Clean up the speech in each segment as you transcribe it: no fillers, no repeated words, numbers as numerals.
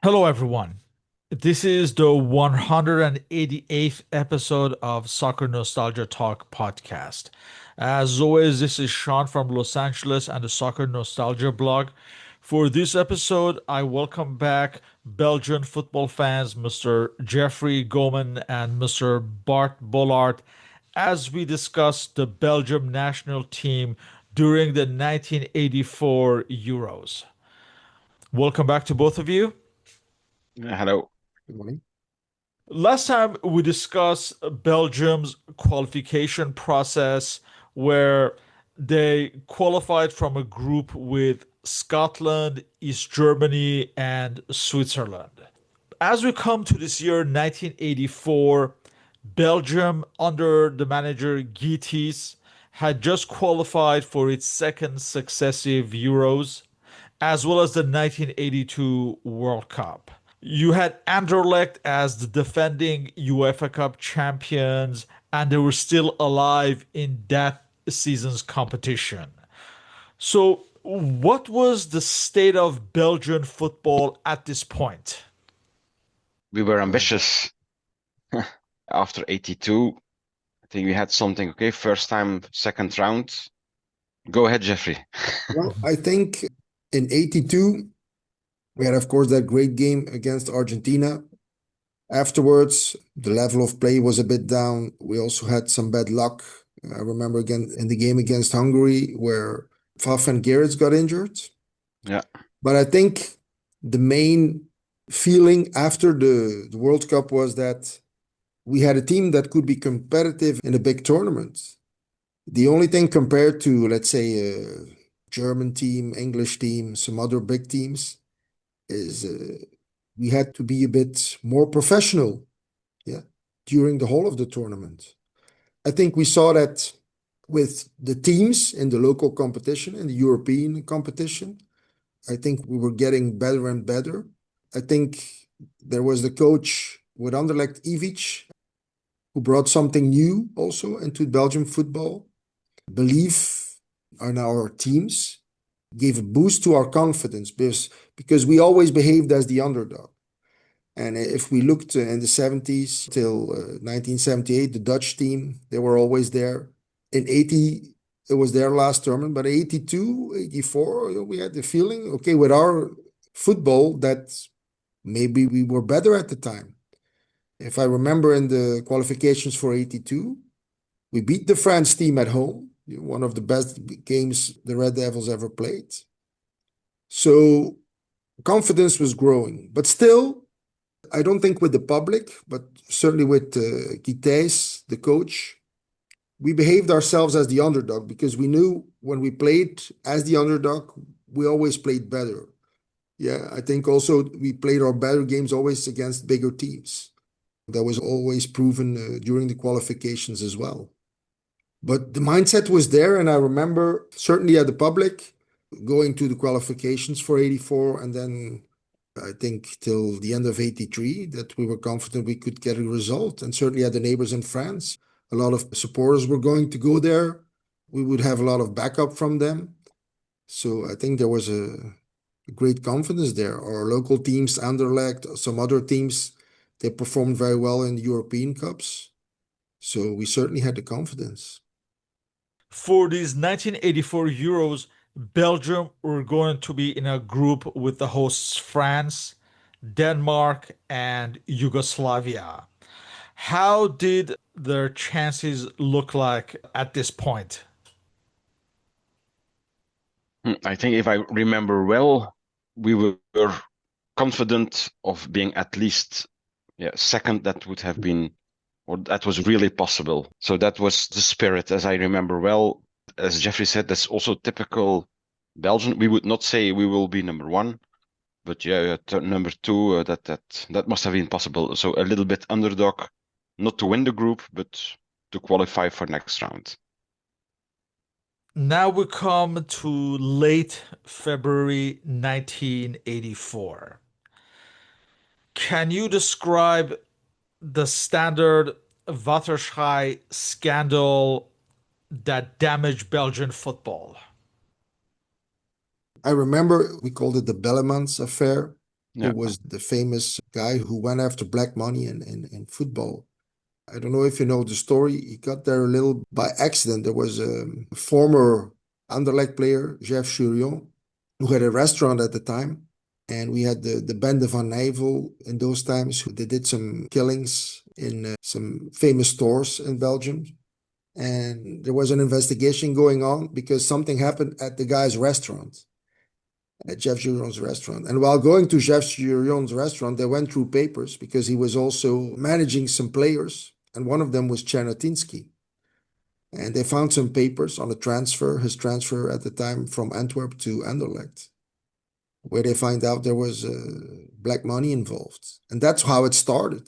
Hello, everyone. This is the 188th episode of Soccer Nostalgia Talk Podcast. As always, this is Sean from Los Angeles and the Soccer Nostalgia blog. For this episode, I welcome back Belgian football fans, Mr. Jeffery Goeman and Mr. Bart Bollaert, as we discuss the Belgium national team during the 1984 Euros. Welcome back to both of you. Hello. Good morning. Last time we discussed Belgium's qualification process where they qualified from a group with Scotland, East Germany, and Switzerland. As we come to this year, 1984, Belgium, under the manager Guy Thys, had just qualified for its second successive Euros, as well as the 1982 World Cup. You had Anderlecht as the defending UEFA Cup champions, and they were still alive in that season's competition. So, what was the state of Belgian football at this point? We were ambitious after 82. I think we had something, okay, first time, second round. Go ahead, Jeffrey. Well, I think in 82, we had, of course, that great game against Argentina. Afterwards, the level of play was a bit down. We also had some bad luck. I remember again in the game against Hungary where Faf and Gerrits got injured. Yeah. But I think the main feeling after the World Cup was that we had a team that could be competitive in a big tournament. The only thing compared to, let's say, a German team, English team, some other big teams, is we had to be a bit more professional, during the whole of the tournament. I think we saw that with the teams in the local competition, in the European competition. I think we were getting better and better. I think there was the coach with Anderlecht, Ivic, who brought something new also into Belgian football. Belief in our teams gave a boost to our confidence because we always behaved as the underdog. And if we looked in the 70s till 1978, the Dutch team, they were always there. In 80, it was their last tournament, but 82, 84, we had the feeling, okay, with our football, that maybe we were better at the time. If I remember in the qualifications for 82, we beat the France team at home, one of the best games the Red Devils ever played. So confidence was growing, but still, I don't think with the public, but certainly with Guy Thys, the coach, we behaved ourselves as the underdog because we knew when we played as the underdog, we always played better. Yeah, I think also we played our better games always against bigger teams. That was always proven during the qualifications as well. But the mindset was there, and I remember certainly at the public going to the qualifications for 84, and then I think till the end of 83 that we were confident we could get a result. And certainly at the neighbors in France, a lot of supporters were going to go there. We would have a lot of backup from them. So I think there was a great confidence there. Our local teams, Anderlecht, some other teams, they performed very well in the European Cups. So we certainly had the confidence. For these 1984 Euros, Belgium were going to be in a group with the hosts France, Denmark, and Yugoslavia. How did their chances look like at this point? I think if I remember well, we were confident of being at least second. That would have been, or that was really possible. So that was the spirit, as I remember well. As Jeffrey said, that's also typical Belgian. We would not say we will be number one, but number two, that must have been possible. So a little bit underdog, not to win the group, but to qualify for next round. Now we come to late February 1984. Can you describe the standard Waterschei scandal that damaged Belgian football? I remember we called it the Bellemans affair. who Yeah. was the famous guy who went after black money in football. I don't know if you know the story. He got there a little by accident. There was a former Anderlecht player, Jeffery Goeman, who had a restaurant at the time. And we had the Bende van Nijvel in those times. They did some killings in some famous stores in Belgium. And there was an investigation going on because something happened at the guy's restaurant, at Jeff Juron's restaurant. And while going to Jeff Juron's restaurant, they went through papers because he was also managing some players. And one of them was Czernotinski. And they found some papers on his transfer at the time from Antwerp to Anderlecht, where they find out there was black money involved. And that's how it started.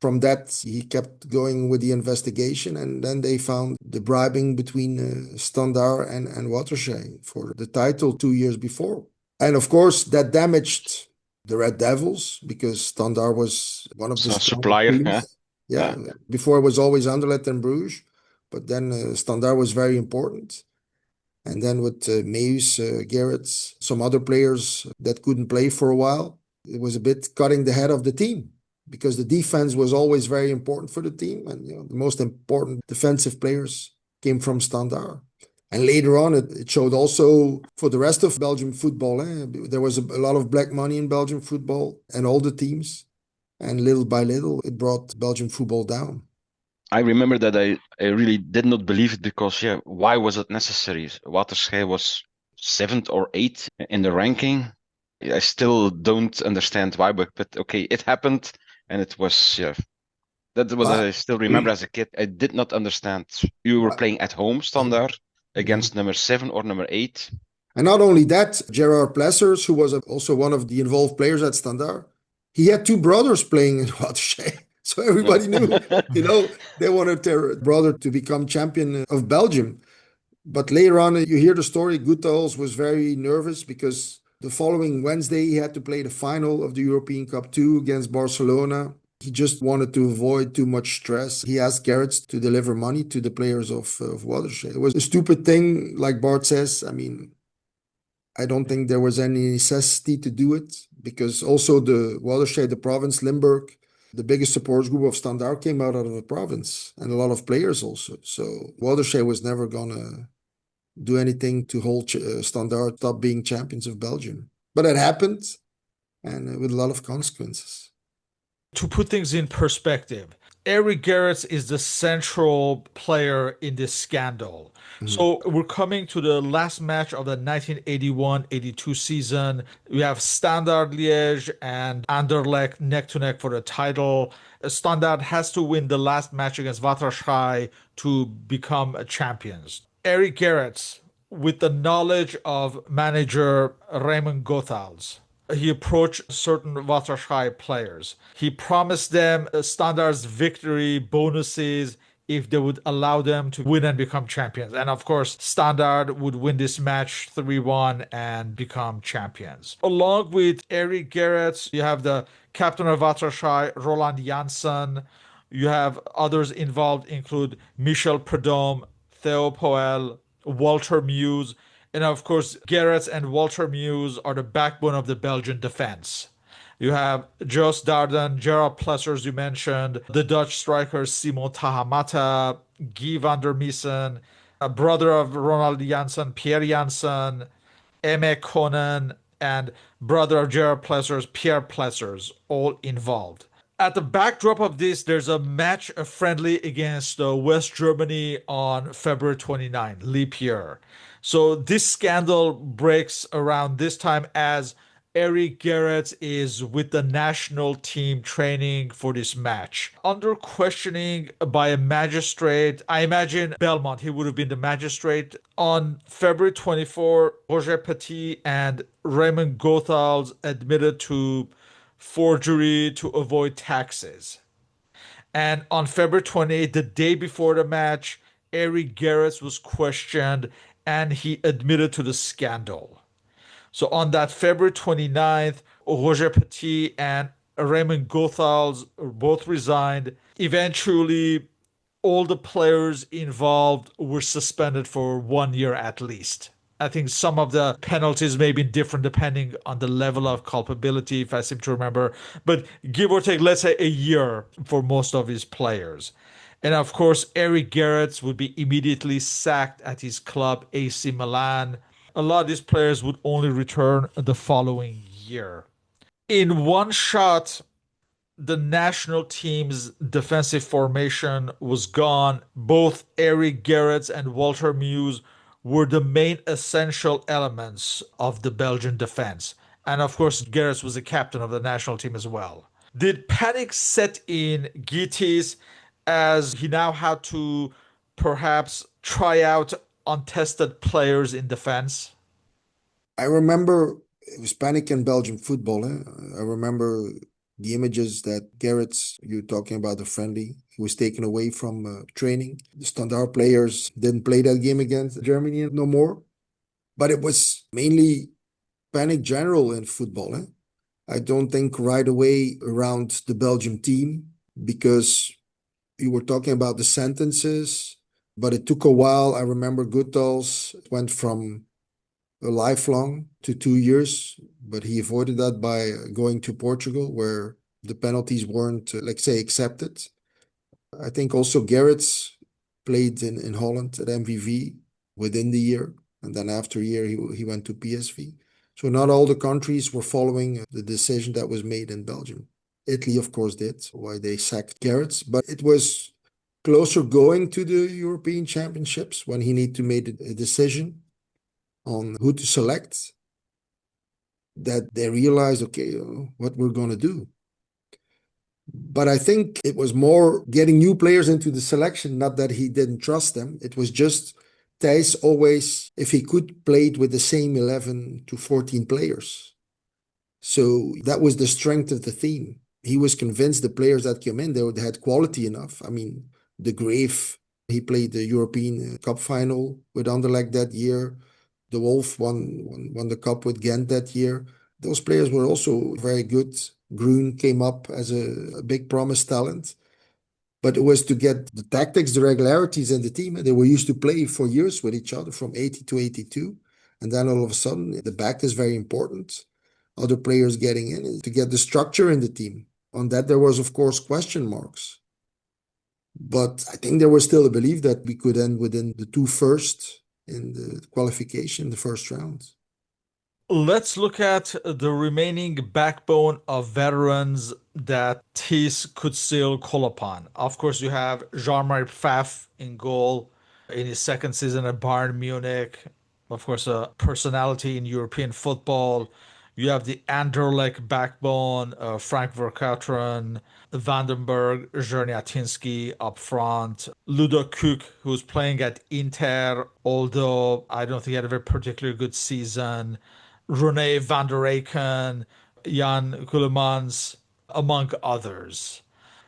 From that, he kept going with the investigation, and then they found the bribing between Standard and Waterschei for the title 2 years before. And of course, that damaged the Red Devils because Standard was one of the strong supplier. teams. Yeah, before it was always Anderlecht and Bruges, but then Standard was very important. And then with Meus, Gerrits, some other players that couldn't play for a while, it was a bit cutting the head of the team because the defense was always very important for the team. And the most important defensive players came from Standard. And later on, it showed also for the rest of Belgian football. There was a lot of black money in Belgian football and all the teams. And little by little, it brought Belgian football down. I remember that I really did not believe it because, why was it necessary? Waterschei was 7th or 8th in the ranking. I still don't understand why, but okay, it happened, and it was, that was I still remember as a kid. I did not understand. You were playing at home, Standard, against number 7 or number 8. And not only that, Gerard Plessers, who was also one of the involved players at Standard, he had 2 brothers playing in Waterschei. So everybody knew, they wanted their brother to become champion of Belgium. But later on, you hear the story, Goethals was very nervous because the following Wednesday, he had to play the final of the European Cup 2 against Barcelona. He just wanted to avoid too much stress. He asked Gerrits to deliver money to the players of Waterschei. It was a stupid thing, like Bart says. I mean, I don't think there was any necessity to do it because also the Waterschei, the province, Limburg, the biggest supporters group of Standard came out of the province and a lot of players also. So Waterschei was never going to do anything to hold Standard stop being champions of Belgium. But it happened and with a lot of consequences. To put things in perspective, Eric Gerrits is the central player in this scandal. So we're coming to the last match of the 1981-82 season. We have Standard Liège and Anderlecht neck to neck for the title. Standard has to win the last match against Waterschei to become champions. Eric Gerrits, with the knowledge of manager Raymond Goethals, he approached certain Waterschei players. He promised them Standard's victory bonuses if they would allow them to win and become champions. And of course, Standard would win this match 3-1 and become champions. Along with Eric Gerrits, you have the captain of Waterschei, Roland Janssen. You have others involved include Michel Prudhomme, Theo Poel, Walter Meus, and of course, Gerrits and Walter Meus are the backbone of the Belgian defense. You have Jos Darden, Gerard Plessers, you mentioned, the Dutch strikers Simon Tahamata, Guy van der Miesen, a brother of Ronald Janssen, Pierre Janssen, Emme Konen, and brother of Gerard Plessers, Pierre Plessers, all involved. At the backdrop of this, there's a match, a friendly against West Germany on February 29, leap year. So this scandal breaks around this time as Eric Gerrits is with the national team training for this match. Under questioning by a magistrate, I imagine Belmont, he would have been the magistrate. On February 24, Roger Petit and Raymond Goethals admitted to forgery to avoid taxes. And on February 28th, the day before the match, Eric Gerrits was questioned and he admitted to the scandal. So on that February 29th, Roger Petit and Raymond Goethals both resigned. Eventually, all the players involved were suspended for 1 year at least. I think some of the penalties may be different depending on the level of culpability, if I seem to remember. But give or take, let's say a year for most of his players. And of course, Eric Gerrits would be immediately sacked at his club, AC Milan. A lot of these players would only return the following year. In one shot, the national team's defensive formation was gone. Both Eric Gerrits and Walter Muse were the main essential elements of the Belgian defense. And of course, Gerrits was the captain of the national team as well. Did panic set in Gitis as he now had to perhaps try out untested players in defense? I remember it was panic in Belgian football. I remember the images that Gerrits, you're talking about the friendly, he was taken away from training. The Standard players didn't play that game against Germany no more. But it was mainly panic general in football. I don't think right away around the Belgium team because you were talking about the sentences, but it took a while. I remember Goethals went from a lifelong to 2 years, but he avoided that by going to Portugal, where the penalties weren't, let's say, accepted. I think also Gerrits played in Holland at MVV within the year, and then after a year he went to PSV. So not all the countries were following the decision that was made in Belgium. Italy, of course, did, why they sacked Gerrits, but it was closer going to the European Championships when he needed to make a decision on who to select that they realized, okay, what we're going to do. But I think it was more getting new players into the selection, not that he didn't trust them. It was just Thijs always, if he could, played with the same 11 to 14 players. So that was the strength of the team. He was convinced the players that came in, they had quality enough. I mean, De Graaf, he played the European Cup final with Anderlecht that year. De Wolf won the cup with Ghent that year. Those players were also very good. Groen came up as a big promise talent. But it was to get the tactics, the regularities in the team. They were used to play for years with each other from 80 to 82. And then all of a sudden, the back is very important. Other players getting in to get the structure in the team. On that, there was, of course, question marks. But I think there was still a belief that we could end within the two first in the qualification, the first round. Let's look at the remaining backbone of veterans that Tis could still call upon. Of course, you have Jean-Marie Pfaff in goal in his second season at Bayern Munich. Of course, a personality in European football. You have the Anderlecht backbone, Frank Verkauteren, Vandenberg, Zerniatinski up front, Ludo Kuk, who's playing at Inter, although I don't think he had a very particularly good season. Rene van der Eycken, Jan Keulemans, among others.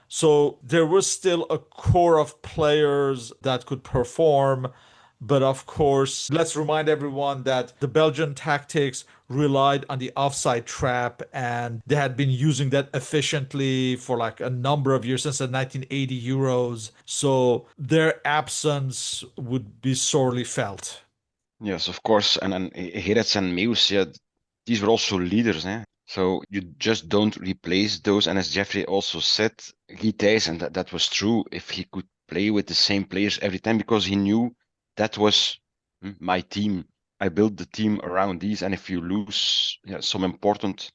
So there was still a core of players that could perform. But of course, let's remind everyone that the Belgian tactics relied on the offside trap, and they had been using that efficiently for like a number of years since the 1980 Euros. So their absence would be sorely felt. Yes, of course. And Gerrits and Meus, yeah, these were also leaders. So you just don't replace those. And as Jeffrey also said, Guy Thijs, and that was true, if he could play with the same players every time, because he knew that was my team. I built the team around these. And if you lose some important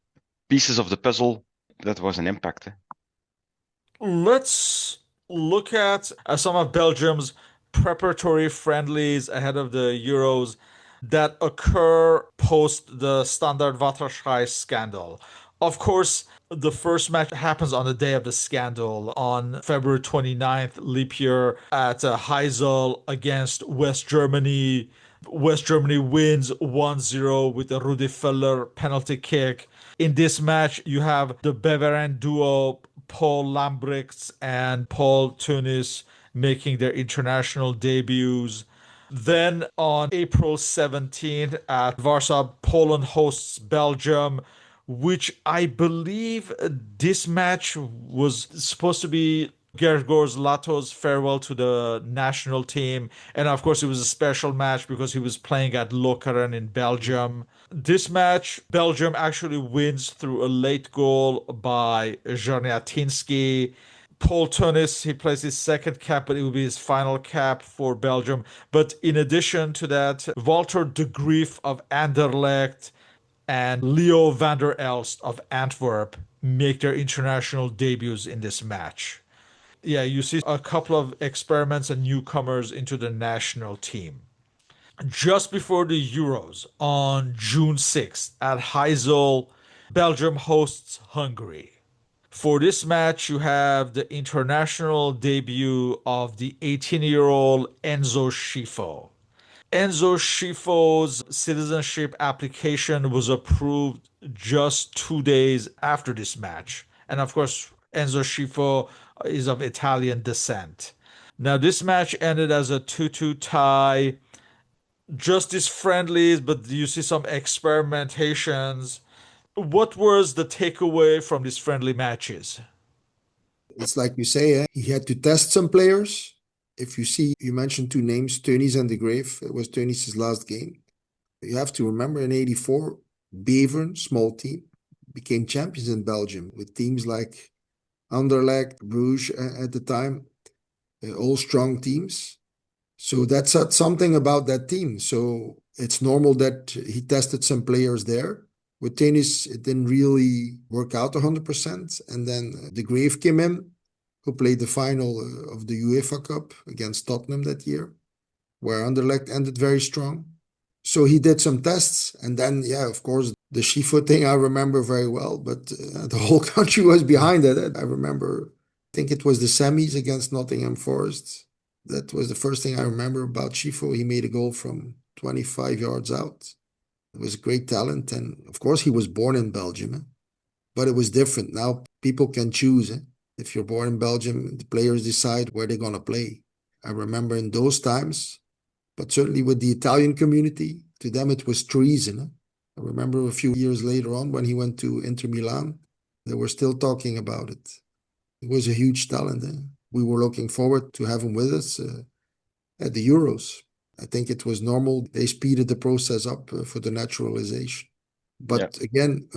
pieces of the puzzle, that was an impact. Let's look at some of Belgium's preparatory friendlies ahead of the Euros that occur post the Standard Waterschei scandal. Of course, the first match happens on the day of the scandal on February 29th, leap year, at Heysel against West Germany. West Germany wins 1-0 with a Rudi Völler penalty kick. In this match, you have the Bavarian duo Paul Lambrechts and Paul Tunis making their international debuts. Then on April 17th at Warsaw, Poland hosts Belgium, which I believe this match was supposed to be Gergor Zlato's farewell to the national team. And of course, it was a special match because he was playing at Lokeren in Belgium. This match, Belgium actually wins through a late goal by Jarniatinski. Paul Tunis, he plays his second cap, but it will be his final cap for Belgium. But in addition to that, Walter de Grief of Anderlecht and Leo van der Elst of Antwerp make their international debuts in this match. Yeah, you see a couple of experiments and newcomers into the national team. Just before the Euros on June 6th at Heysel, Belgium hosts Hungary. For this match, you have the international debut of the 18-year-old Enzo Scifo. Enzo Schifo's citizenship application was approved just 2 days after this match. And of course, Enzo Schifo is of Italian descent. Now, this match ended as a 2-2 tie. Just these friendlies, but you see some experimentations. What was the takeaway from these friendly matches? It's like you say, he had to test some players. If you see, you mentioned two names, Teunis and De Graaf. It was Teunis' last game. You have to remember in 84, Beveren, small team, became champions in Belgium with teams like Anderlecht, Bruges at the time, all strong teams. So that's something about that team. So it's normal that he tested some players there. With Tennis, it didn't really work out 100%. And then De Graaf came in, who played the final of the UEFA Cup against Tottenham that year, where Anderlecht ended very strong. So he did some tests. And then, yeah, of course, the Schifo thing I remember very well, but the whole country was behind it. I remember, I think it was the semis against Nottingham Forest. That was the first thing I remember about Schifo. He made a goal from 25 yards out. It was great talent. And of course, he was born in Belgium, but it was different. Now people can choose. If you're born in Belgium, the players decide where they're going to play. I remember in those times, but certainly with the Italian community, to them it was treason. I remember a few years later on when he went to Inter Milan, they were still talking about it. He was a huge talent. We were looking forward to have him with us at the Euros. I think it was normal. They speeded the process up for the naturalization. But again,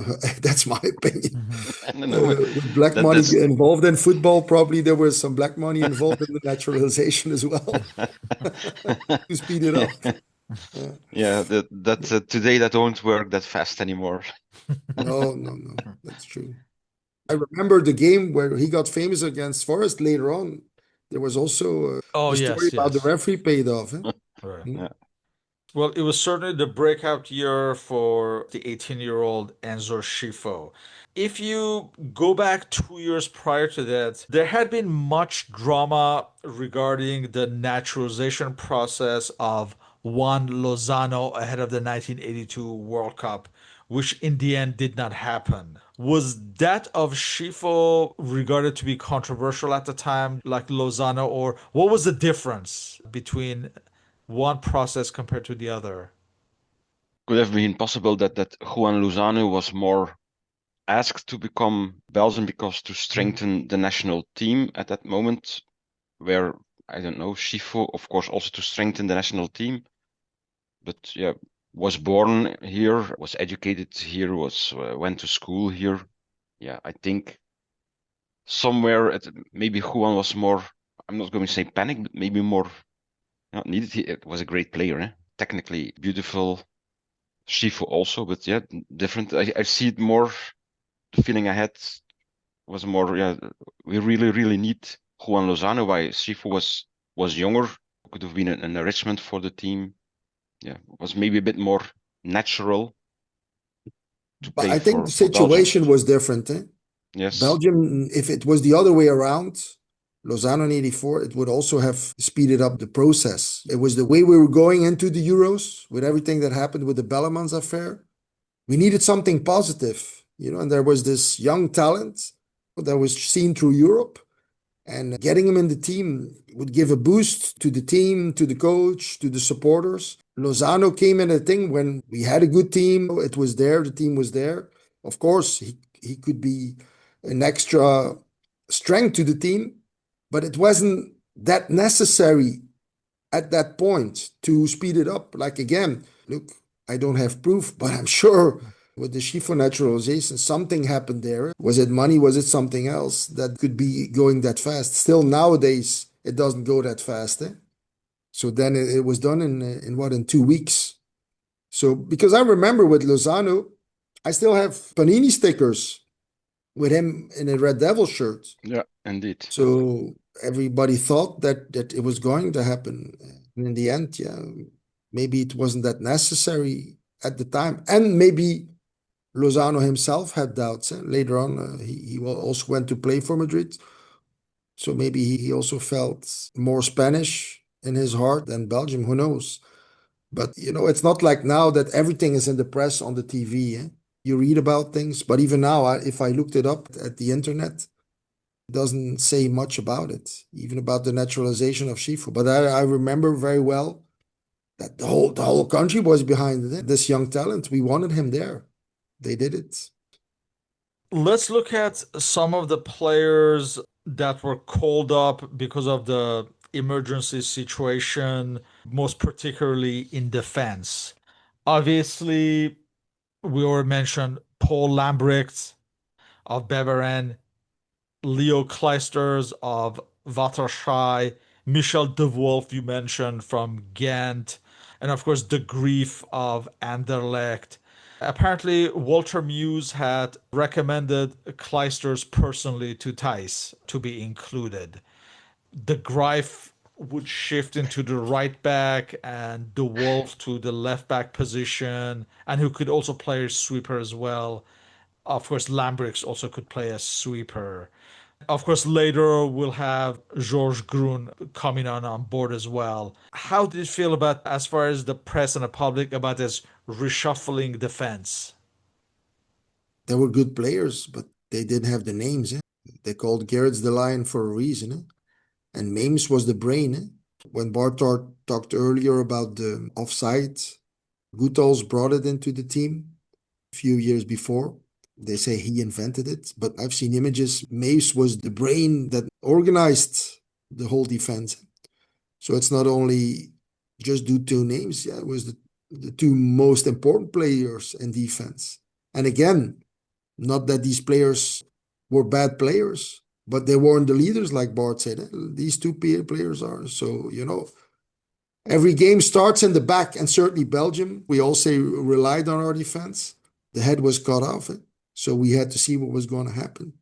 that's my opinion. With black money involved in football, probably there was some black money involved in the naturalization as well to speed it up. Today that won't work that fast anymore. No, that's true. I remember the game where he got famous against Forest later on. There was also the story about the referee paid off. Right. Yeah. Well, it was certainly the breakout year for the 18-year-old Enzo Schifo. If you go back 2 years prior to that, there had been much drama regarding the naturalization process of Juan Lozano ahead of the 1982 World Cup, which in the end did not happen. Was that of Schifo regarded to be controversial at the time, like Lozano, or what was the difference between one process compared to the other? Could have been possible that Juan Lozano was more asked to become Belgian because to strengthen the national team at that moment, where, I don't know, Schifo, of course, also to strengthen the national team. But yeah, was born here, was educated here, went to school here. Yeah, I think somewhere maybe Juan was more, I'm not going to say panic, but maybe more needed. It was a great player, technically beautiful. Schifo also, but yeah, different. I see it more. The feeling I had was more, we really, really need Juan Lozano. Why Schifo was younger, could have been an enrichment for the team. Yeah, was maybe a bit more natural to play. But I think the situation was different. Yes. Belgium, if it was the other way around, Lozano in 84, it would also have speeded up the process. It was the way we were going into the Euros with everything that happened with the Bellemans affair. We needed something positive, and there was this young talent that was seen through Europe. And getting him in the team would give a boost to the team, to the coach, to the supporters. Lozano came in a thing when we had a good team. It was there. The team was there. Of course, he could be an extra strength to the team. but it wasn't that necessary at that point to speed it up. Like again, look, I don't have proof, but I'm sure with the Schifo naturalization, something happened there. Was it money? Was it something else that could be going that fast? Still nowadays, it doesn't go that fast. So then it was done in what, in 2 weeks. So because I remember with Lozano, I still have Panini stickers with him in a Red Devil shirt. Yeah, indeed. So everybody thought that it was going to happen. And in the end, yeah, maybe it wasn't that necessary at the time. And maybe Lozano himself had doubts. Later on, he also went to play for Madrid. So maybe he also felt more Spanish in his heart than Belgium. Who knows? But, it's not like now that everything is in the press on the TV. You read about things. But even now, if I looked it up at the internet, doesn't say much about it, even about the naturalization of Schifo. But I remember very well that the whole country was behind it. This young talent, we wanted him there. They did it. Let's look at some of the players that were called up because of the emergency situation, most particularly in defense. Obviously, we already mentioned Paul Lambrecht of Beveren, Leo Kleisters of Waterschei, Michel De Wolf, you mentioned from Ghent, and of course, De Grief of Anderlecht. Apparently, Walter Muse had recommended Kleisters personally to Thijs to be included. De Grief would shift into the right back and De Wolf to the left back position, and who could also play sweeper as well. Of course, Lambrix also could play a sweeper. Of course, later we'll have Georges Grun coming on board as well. How did you feel about, as far as the press and the public, about this reshuffling defense? They were good players, but they didn't have the names. They called Gerrits the Lion for a reason. And Mames was the brain. When Bart talked earlier about the offside, Goethals brought it into the team a few years before. They say he invented it, but I've seen images. Mace was the brain that organized the whole defense. So it's not only just due to names. Yeah, it was the two most important players in defense. And again, not that these players were bad players, but they weren't the leaders, like Bart said. These two players are. So, every game starts in the back, and certainly Belgium, we all say relied on our defense. The head was cut off. So we had to see what was going to happen.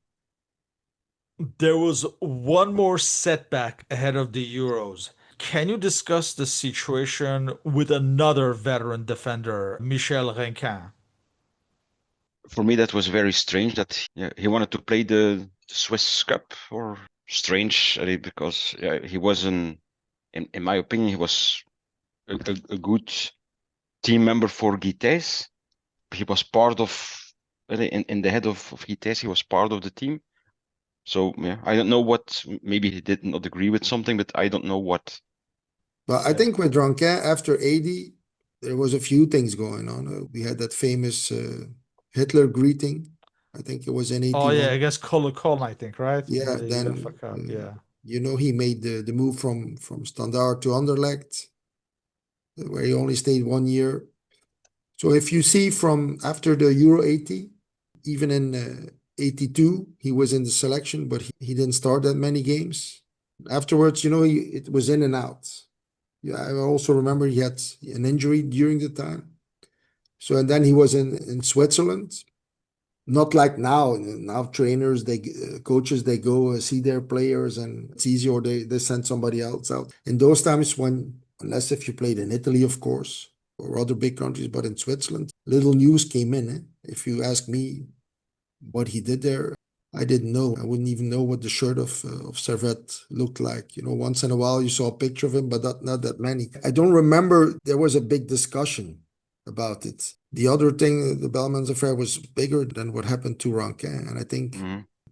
There was one more setback ahead of the Euros. Can you discuss the situation with another veteran defender, Michel Renquin? For me, that was very strange that he wanted to play the Swiss Cup, or strange, because he was in my opinion, he was a good team member for Guitez. He was part of, in the head of Guitez, he was part of the team. So I don't know what, maybe he did not agree with something, but I don't know what. But I think with Rankin, after 80, there was a few things going on. We had that famous Hitler greeting. I think it was in Oh 81. yeah, against Colo Colo, I think, right? In Yeah, the then UEFA Cup, yeah. he made the move from Standard to Anderlecht, where he only stayed 1 year. So if you see from after the Euro 80, even in 82, he was in the selection, but he didn't start that many games. Afterwards, it was in and out. Yeah, I also remember he had an injury during the time. So, and then he was in Switzerland. Not like now. Now trainers, coaches, they go see their players and it's easy, or they send somebody else out. In those times unless if you played in Italy, of course, or other big countries, but in Switzerland, little news came in. If you ask me what he did there, I didn't know. I wouldn't even know what the shirt of Servette looked like. Once in a while you saw a picture of him, but not that many. I don't remember there was a big discussion about it. The other thing, the Belmans affair was bigger than what happened to Rankin. And I think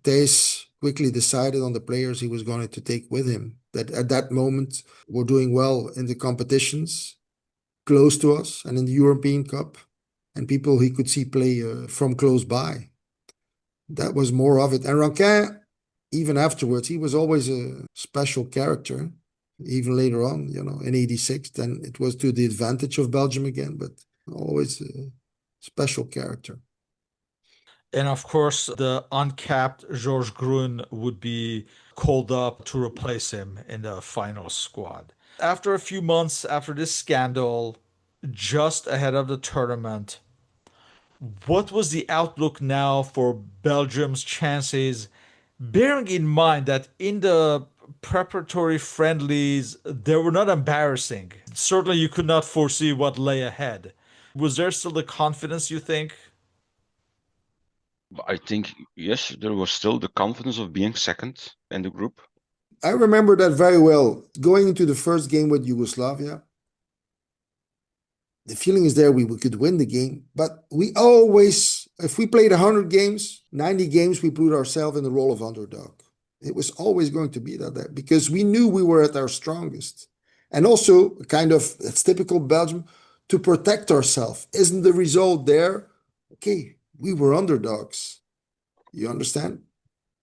Thijs quickly decided on the players he was going to take with him, that at that moment were doing well in the competitions close to us and in the European Cup, and people he could see play from close by. That was more of it. And Rankin, even afterwards, he was always a special character. Even later on, in '86, then it was to the advantage of Belgium again, but always a special character. And of course, the uncapped Georges Grun would be called up to replace him in the final squad. After a few months after this scandal, just ahead of the tournament, what was the outlook now for Belgium's chances, bearing in mind that in the preparatory friendlies, they were not embarrassing? Certainly, you could not foresee what lay ahead. Was there still the confidence, you think? I think, yes, there was still the confidence of being second in the group. I remember that very well. Going into the first game with Yugoslavia, the feeling is there we could win the game, but we always, if we played 100 games, 90 games, we put ourselves in the role of underdog. It was always going to be that because we knew we were at our strongest. And also, kind of, it's typical Belgium, to protect ourselves. Isn't the result there? Okay, we were underdogs. You understand?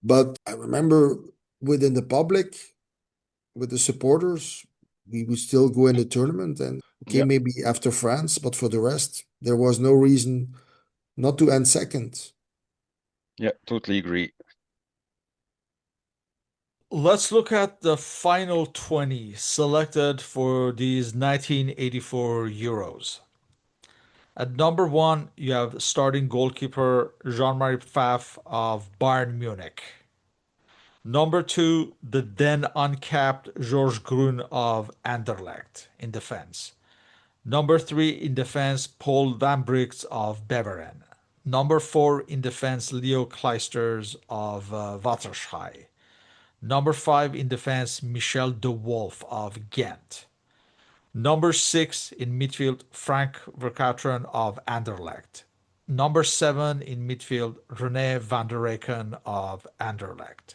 But I remember within the public, with the supporters, we would still go in the tournament and okay, Yeah. maybe after France, but for the rest, there was no reason not to end second. Yeah, totally agree. Let's look at the final 20 selected for these 1984 Euros. At number one, you have starting goalkeeper Jean-Marie Pfaff of Bayern Munich. Number two, the then uncapped Georges Grun of Anderlecht in defense. Number three in defense, Paul Van Brix of Beveren. Number four in defense, Leo Kleisters of Waterschei. Number five in defense, Michel de Wolf of Ghent. Number six in midfield, Frank Verkauteren of Anderlecht. Number seven in midfield, René van der Reken of Anderlecht.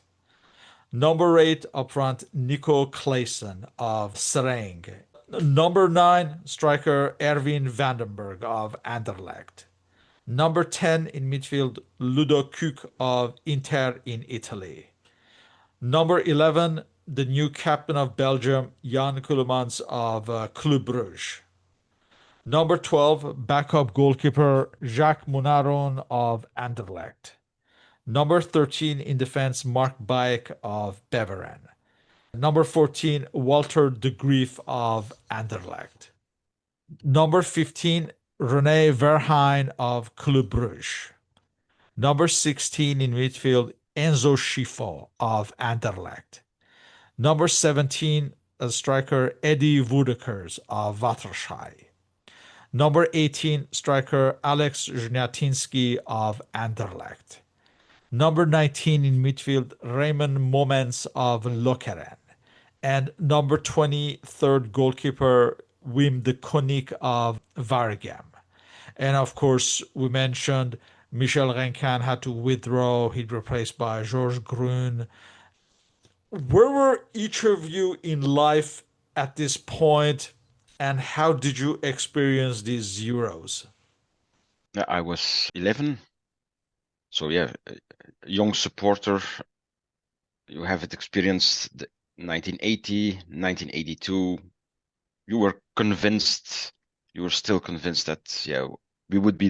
Number eight up front, Nico Claesen of Sereng. Number nine, striker Erwin Vandenberg of Anderlecht. Number 10 in midfield, Ludo Kuk of Inter in Italy. Number 11, the new captain of Belgium, Jan Keulemans of Club Brugge. Number 12, backup goalkeeper Jacques Munaron of Anderlecht. Number 13 in defense, Mark Baek of Beveren. Number 14, Walter de Grief of Anderlecht. Number 15, René Verheyen of Club Brugge. Number 16 in midfield, Enzo Schifo of Anderlecht. Number 17, striker Eddie Woedekers of Waterschei. Number 18, striker Alex Jniatinski of Anderlecht. Number 19 in midfield, Raymond Moments of Lokeren. And number 20, third goalkeeper, Wim de Koning of Waregem. And of course, we mentioned Michel Rencan had to withdraw. He'd replaced by Georges Grun. Where were each of you in life at this point, and how did you experience these Euros? Yeah, I was 11. So yeah, a young supporter. You haven't experienced the 1980, 1982. You were convinced, you were still convinced that, yeah, we would be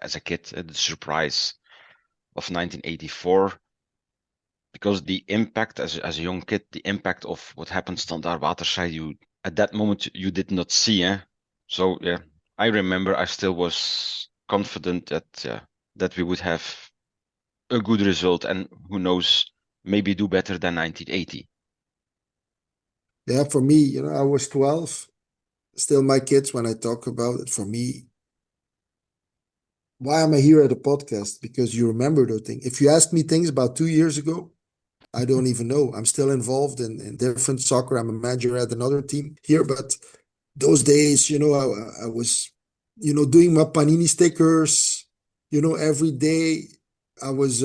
as a kid, the surprise of 1984. Because the impact, as a young kid, the impact of what happened Standard Waterschei, at that moment, you did not see. So, yeah, I remember I still was confident that we would have a good result and who knows, maybe do better than 1980. Yeah, for me, I was 12. Still my kids when I talk about it. For me, why am I here at a podcast? Because you remember those things. If you ask me things about 2 years ago, I don't even know. I'm still involved in different soccer. I'm a manager at another team here, but those days, I was, doing my panini stickers, every day I was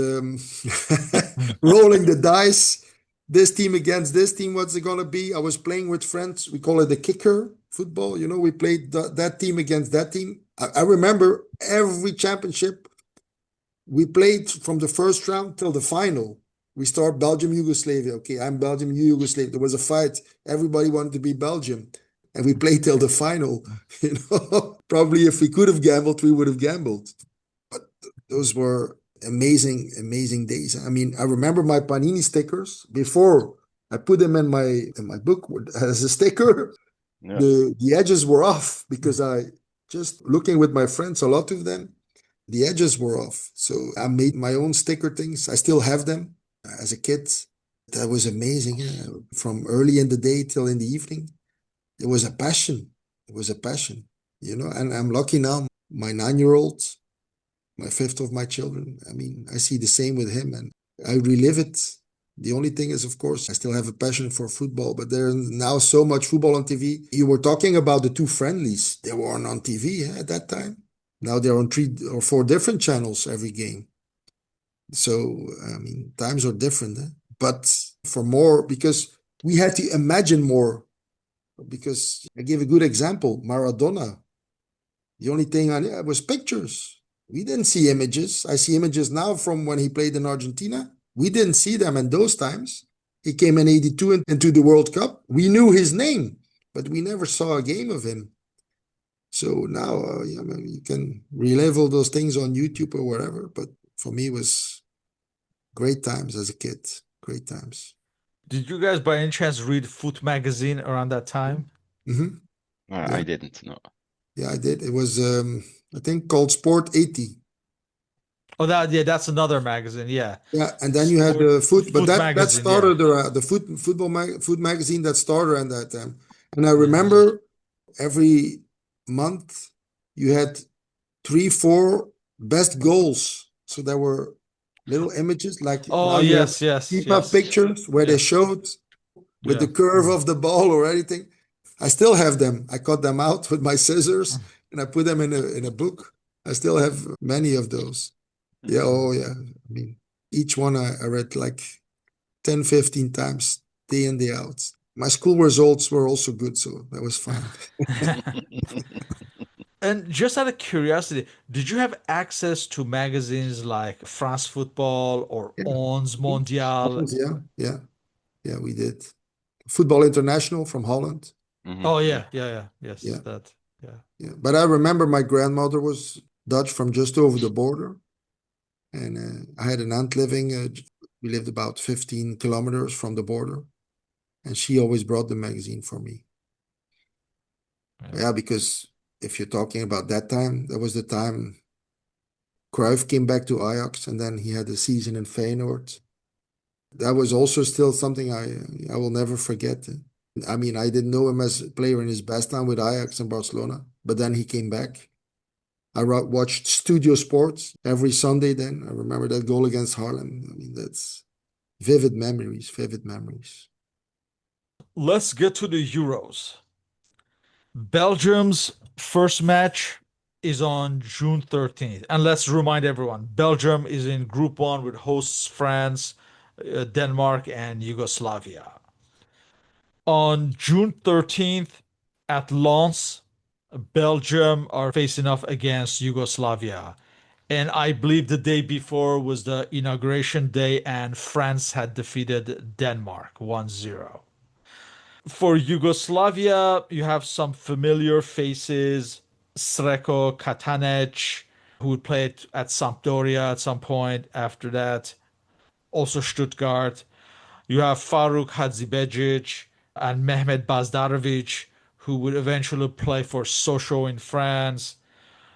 rolling the dice. This team against this team, what's it gonna be? I was playing with friends. We call it the kicker football. We played that team against that team. I remember every championship we played from the first round till the final. We start Belgium, Yugoslavia. Okay, I'm Belgium, you Yugoslavia. There was a fight. Everybody wanted to be Belgium. And we played till the final. Probably if we could have gambled, we would have gambled. But those were amazing, amazing days. I mean, I remember my Panini stickers before I put them in my book as a sticker. Yeah. The edges were off because I just looking with my friends, a lot of them, the edges were off. So I made my own sticker things. I still have them as a kid. That was amazing. From early in the day till in the evening. It was a passion. It was a passion, and I'm lucky now. My 9-year-old, my fifth of my children. I mean, I see the same with him and I relive it. The only thing is, of course, I still have a passion for football, but there's now so much football on TV. You were talking about the two friendlies. They weren't on TV at that time. Now they're on 3 or 4 different channels every game. So, I mean, times are different. But for more, because we had to imagine more. Because I give a good example, Maradona. The only thing on it was pictures. We didn't see images. I see images now from when he played in Argentina. We didn't see them in those times. He came in 82 into the World Cup. We knew his name, but we never saw a game of him. So now you can relive all those things on YouTube or wherever. But for me, it was great times as a kid. Great times. Did you guys by any chance read Foot magazine around that time? Mm-hmm. I Yeah. didn't. No. Yeah, I did. It was, I think, called Sport 80. Oh, that's another magazine. Yeah, Yeah, and then you had Sport the foot, but Foot that magazine. Yeah, started the food magazine that started at that time. And I yeah. remember every month you had 3, 4 best goals. So there were little images like now Oh, you have yes. FIFA pictures where they Yeah, showed with yeah. the curve of the ball or anything. I still have them. I cut them out with my scissors and I put them in a book. I still have many of those. Yeah, oh yeah. I mean, each one I read like 10, 15 times, day in, day out. My school results were also good, so that was fine. And just out of curiosity, did you have access to magazines like France Football or Yeah. Ons Mondial? Yeah, we did. Football International from Holland. Oh, Yeah. yes, Yeah, that, yeah. yeah. But I remember my grandmother was Dutch from just over the border. And I had an aunt living, we lived about 15 kilometers from the border. And she always brought the magazine for me. Yeah, because if you're talking about that time, that was the time Cruyff came back to Ajax and then he had a season in Feyenoord. That was also still something I will never forget. I mean, I didn't know him as a player in his best time with Ajax and Barcelona, but then he came back. I watched Studio Sports every Sunday then. I remember that goal against Harlem. I mean, that's vivid memories, vivid memories. Let's get to the Euros. Belgium's first match is on June 13th. And let's remind everyone, Belgium is in Group 1 with hosts France, Denmark, and Yugoslavia. On June 13th at Lens, Belgium are facing off against Yugoslavia. And I believe the day before was the inauguration day, and France had defeated Denmark 1-0. For Yugoslavia, you have some familiar faces. Sreko Katanec, who would play at Sampdoria at some point after that. Also Stuttgart. You have Faruk Hadzibejic and Mehmet Bazdarovic, who would eventually play for Sochaux in France.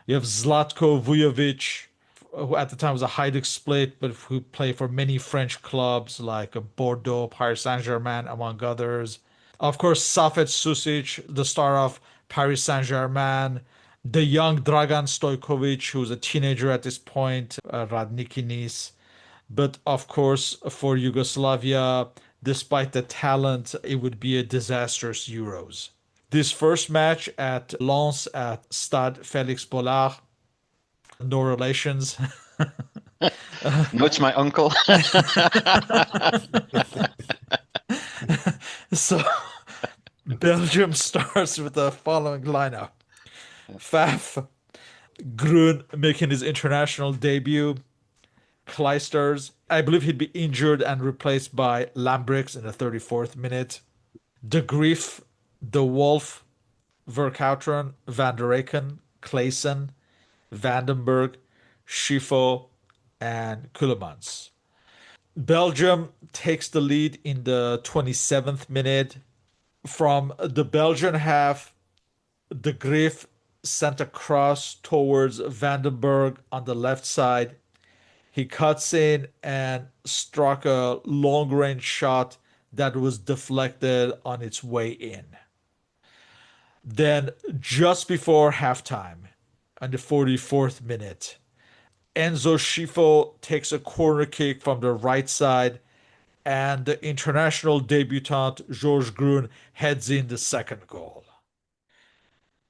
You have Zlatko Vujovic, who at the time was a Hajduk split, but who played for many French clubs like Bordeaux, Paris Saint-Germain, among others. Of course, Safet Susic, the star of Paris Saint-Germain. The young Dragan Stojkovic, who's a teenager at this point, Radniki Nice. But of course, for Yugoslavia, despite the talent, it would be a disastrous Euros. This first match at Lens at Stade Felix Bollaert, no relations. No, it's my uncle. So Belgium starts with the following lineup. Faf Grun making his international debut. Kleisters. I believe he'd be injured and replaced by Lambrix in the 34th minute. De Grief, De Wolf, Verkouteren, Van der Eycken, Clayson, Vandenberg, Schifo, and Kulemans. Belgium takes the lead in the 27th minute. From the Belgian half, De Grief sent a cross towards Vandenberg on the left side. He cuts in and struck a long range shot that was deflected on its way in. Then, just before halftime, on the 44th minute, Enzo Schifo takes a corner kick from the right side, and the international debutant Georges Grun heads in the second goal.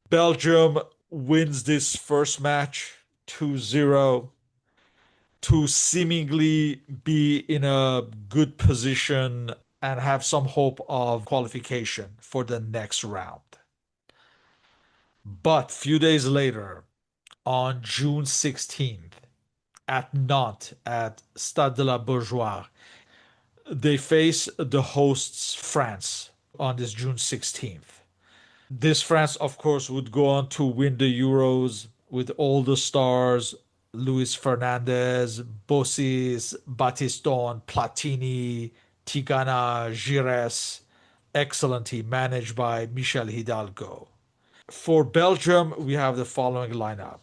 Belgium wins this first match 2-0 to seemingly be in a good position and have some hope of qualification for the next round. But few days later, on June 16th, at Nantes, at Stade de la Beaujoire, they face the hosts France on this June 16th. This France, of course, would go on to win the Euros with all the stars: Luis Fernandez, Bossis, Battiston, Platini, Tigana, Gires. Excellent team managed by Michel Hidalgo. For Belgium, we have the following lineup: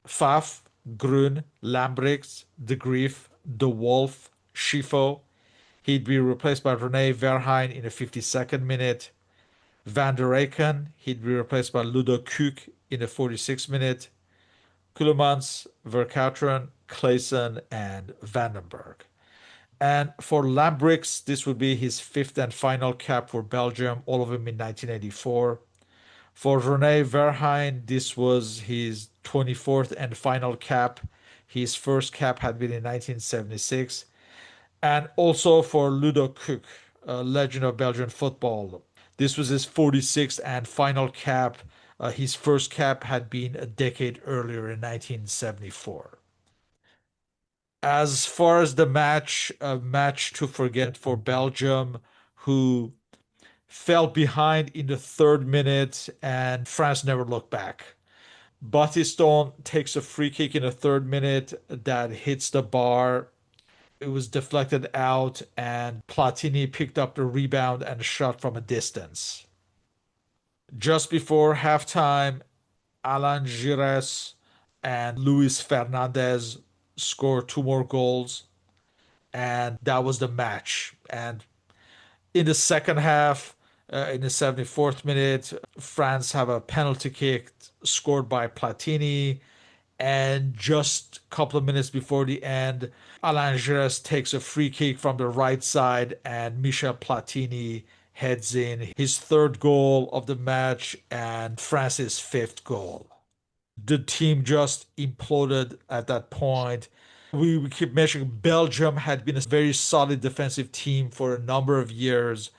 Faf, Grun, Lambrix, De Grief, De Wolf, Schifo. He'd be replaced by René Verheyen in the 52nd minute. Van der Eycken, he'd be replaced by Ludo Kuk in the 46th minute. Kulemans, Verkouteren, Clayson, and Vandenberg. And for Lambrix, this would be his fifth and final cap for Belgium, all of them in 1984. For René Verheyen, this was his 24th and final cap. His first cap had been in 1976. And also for Ludo Kuk, a legend of Belgian football. This was his 46th and final cap. His first cap had been a decade earlier in 1974. As far as the match, a match to forget for Belgium, who fell behind in the third minute, and France never looked back. Battiston takes a free kick in the third minute that hits the bar. It was deflected out, and Platini picked up the rebound and shot from a distance. Just before halftime, Alain Gires and Luis Fernandez scored two more goals, and that was the match. And in the second half, in the 74th minute, France have a penalty kick scored by Platini. And just a couple of minutes before the end, Alain Gires takes a free kick from the right side, and Michel Platini heads in his third goal of the match and France's fifth goal. The team just imploded at that point. We keep mentioning Belgium had been a very solid defensive team for a number of years.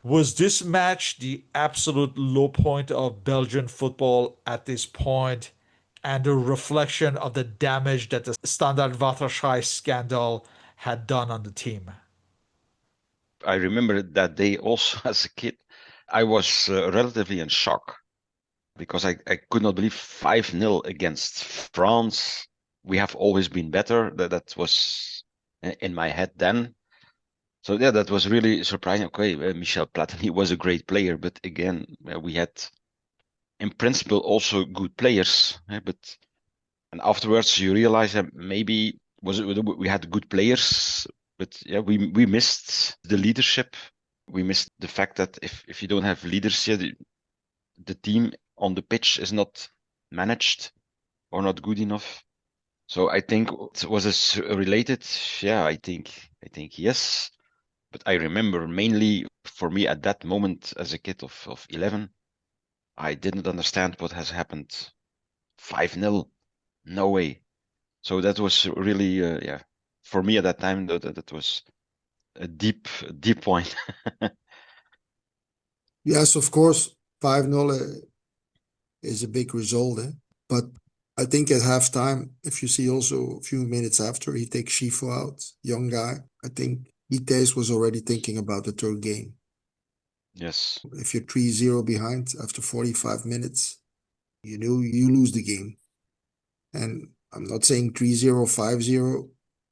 Was this match the absolute low point of Belgian football at this point, and a reflection of the damage that the Standard Waterschei scandal had done on the team? I remember that day also as a kid. I was relatively in shock because I could not believe 5-0 against France. We have always been better. That was in my head then. So yeah, that was really surprising. Okay, Michel Platini was a great player, but again, we had in principle also good players. But and afterwards you realize that maybe we had good players, but yeah, we missed the leadership. We missed the fact that if you don't have leaders here, the team on the pitch is not managed or not good enough. So I think, was this related? Yeah, I think yes. But I remember mainly for me at that moment as a kid of 11, I didn't understand what has happened. 5-0, no way. So that was really, yeah, for me at that time, that was a deep point. Yes, of course, 5-0 is a big result, but I think at halftime, if you see also a few minutes after, he takes Shifu out, young guy. I think Itase was already thinking about the third game. Yes. If you're 3-0 behind after 45 minutes, you know you lose the game. And I'm not saying 3-0, 5-0,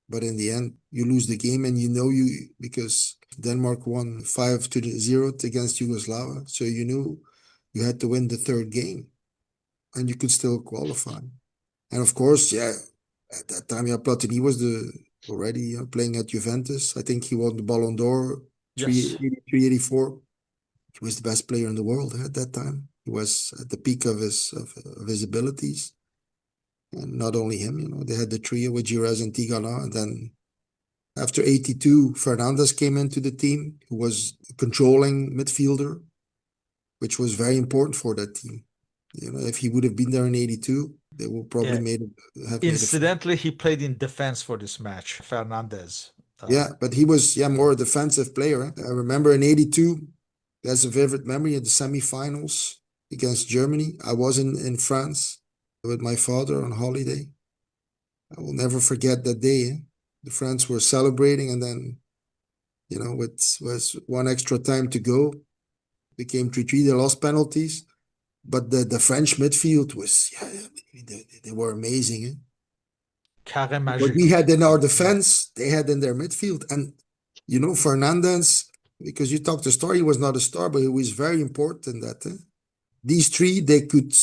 but in the end, you lose the game and you know you because Denmark won 5-0 against Yugoslavia. So you knew you had to win the third game and you could still qualify. And of course, yeah, at that time, yeah, Platini was already playing at Juventus. I think he won the Ballon d'Or Yes. 383, 84. He was the best player in the world at that time. He was at the peak of his abilities. And not only him, they had the trio with Girez and Tigana. And then after 82, Fernandes came into the team, who was a controlling midfielder, which was very important for that team. If he would have been there in 82, they would probably Yeah. have made a. Incidentally, he played in defense for this match, Fernandez. Yeah, but he was more a defensive player. I remember in 82, there's a vivid memory of the semifinals against Germany. I was in France with my father on holiday. I will never forget that day. The French were celebrating, and then, with one extra time to go, became 3-3. They lost penalties, but the French midfield was, they were amazing. Carré What we magique. had in our defense, they had in their midfield. And, Fernandez, because you talked the star, he was not a star, but he was very important in that. These three, they could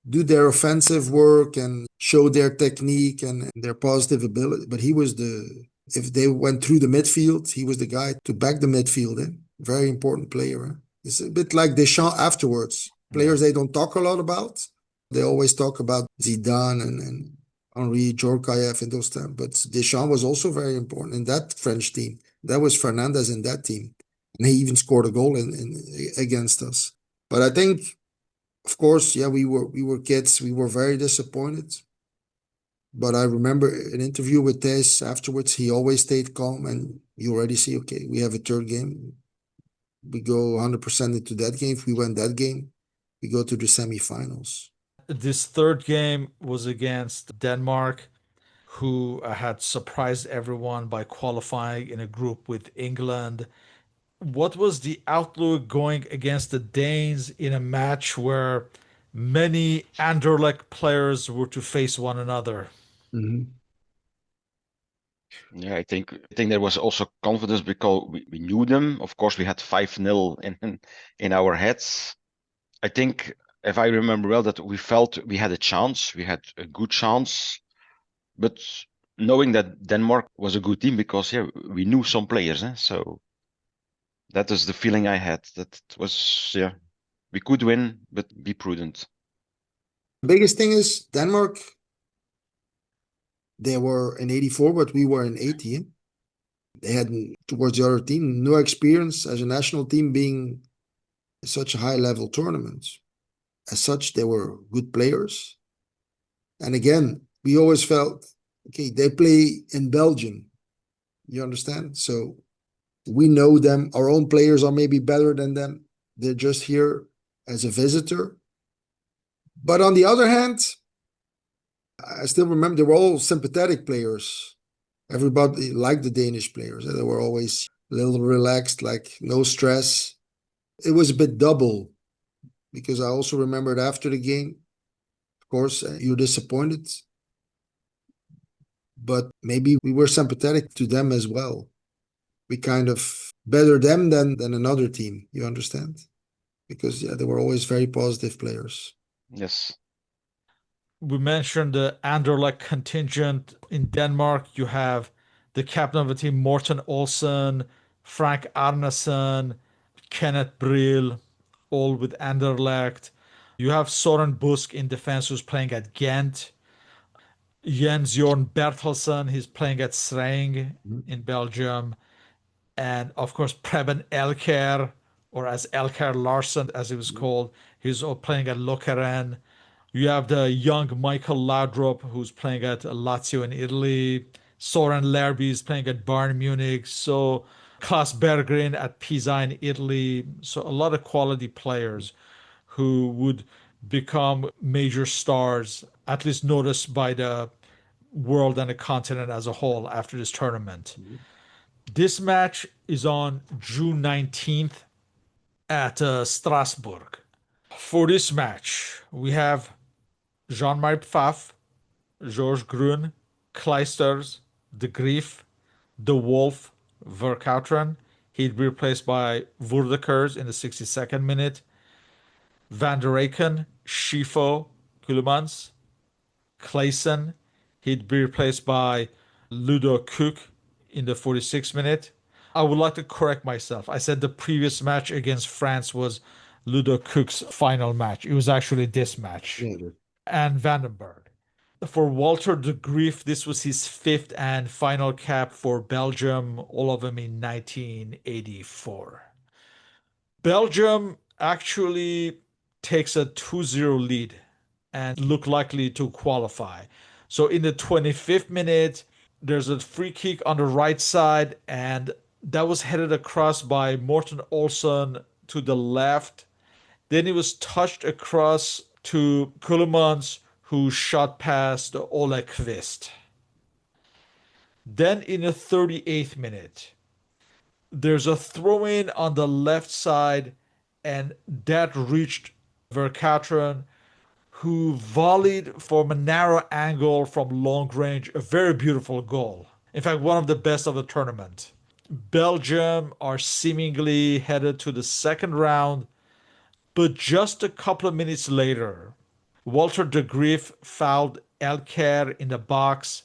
do their offensive work and show their technique and their positive ability. But if they went through the midfield, he was the guy to back the midfield. Very important player. It's a bit like Deschamps afterwards. Players they don't talk a lot about. They always talk about Zidane and Henri Djorkaeff in those times. But Deschamps was also very important in that French team. That was Fernandez in that team. And he even scored a goal against us. But I think, of course, yeah, we were kids. We were very disappointed. But I remember an interview with Thijs afterwards. He always stayed calm, and you already see, okay, we have a third game. We go 100% into that game. If we win that game, we go to the semifinals. This third game was against Denmark, who had surprised everyone by qualifying in a group with England. What was the outlook going against the Danes in a match where many Anderlecht players were to face one another? Mm-hmm. Yeah, I think there was also confidence because we knew them. Of course, we had 5-0 in our heads. I think, if I remember well, that we felt we had a chance. We had a good chance, but knowing that Denmark was a good team because we knew some players. So that is the feeling I had. That it was we could win, but be prudent. The biggest thing is Denmark. They were in 84, but we were in 80. They had, towards the other team, no experience as a national team being such a high level tournament. As such, they were good players. And again, we always felt, okay, they play in Belgium. You understand? So we know them. Our own players are maybe better than them. They're just here as a visitor. But on the other hand, I still remember they were all sympathetic players. Everybody liked the Danish players. They were always a little relaxed, like no stress. It was a bit double because I also remembered after the game, of course, you're disappointed, but maybe we were sympathetic to them as well. We kind of better them than another team, you understand? Because they were always very positive players. Yes. We mentioned the Anderlecht contingent in Denmark. You have the captain of the team, Morten Olsen, Frank Arnesen, Kenneth Brill, all with Anderlecht. You have Soren Busk in defense, who's playing at Ghent. Jens Jorn Bertelsen, he's playing at Sreng in Belgium. And of course, Preben Elker, or as Elker Larsen, as he was called, he's playing at Lokeren. You have the young Michael Laudrup, who's playing at Lazio in Italy. Soren Lerby is playing at Bayern Munich. So Klaas Berggren at Pisa in Italy. So a lot of quality players who would become major stars at least noticed by the world and the continent as a whole after this tournament. This match is on June 19th at Strasbourg. For this match, we have Jean-Marie Pfaff, George Grun, Kleisters, De Grief, De Wolf, Verkouteren. He'd be replaced by Wurdekers in the 62nd minute. Van der Eycken, Schifo, Kulemans, Clayson. He'd be replaced by Ludo Cook in the 46th minute. I would like to correct myself. I said the previous match against France was Ludo Cook's final match. It was actually this match. Yeah. And Vandenberg. For Walter de Grief, this was his fifth and final cap for Belgium, all of them in 1984. Belgium actually takes a 2-0 lead and look likely to qualify. So in the 25th minute, there's a free kick on the right side, and that was headed across by Morten Olsen to the left. Then it was touched across to Kulemans, who shot past Ole Kvist. Then in the 38th minute, there's a throw-in on the left side, and that reached Verkouteren, who volleyed from a narrow angle from long range, a very beautiful goal. In fact, one of the best of the tournament. Belgium are seemingly headed to the second round, but just a couple of minutes later, Walter de Grief fouled Elker in the box.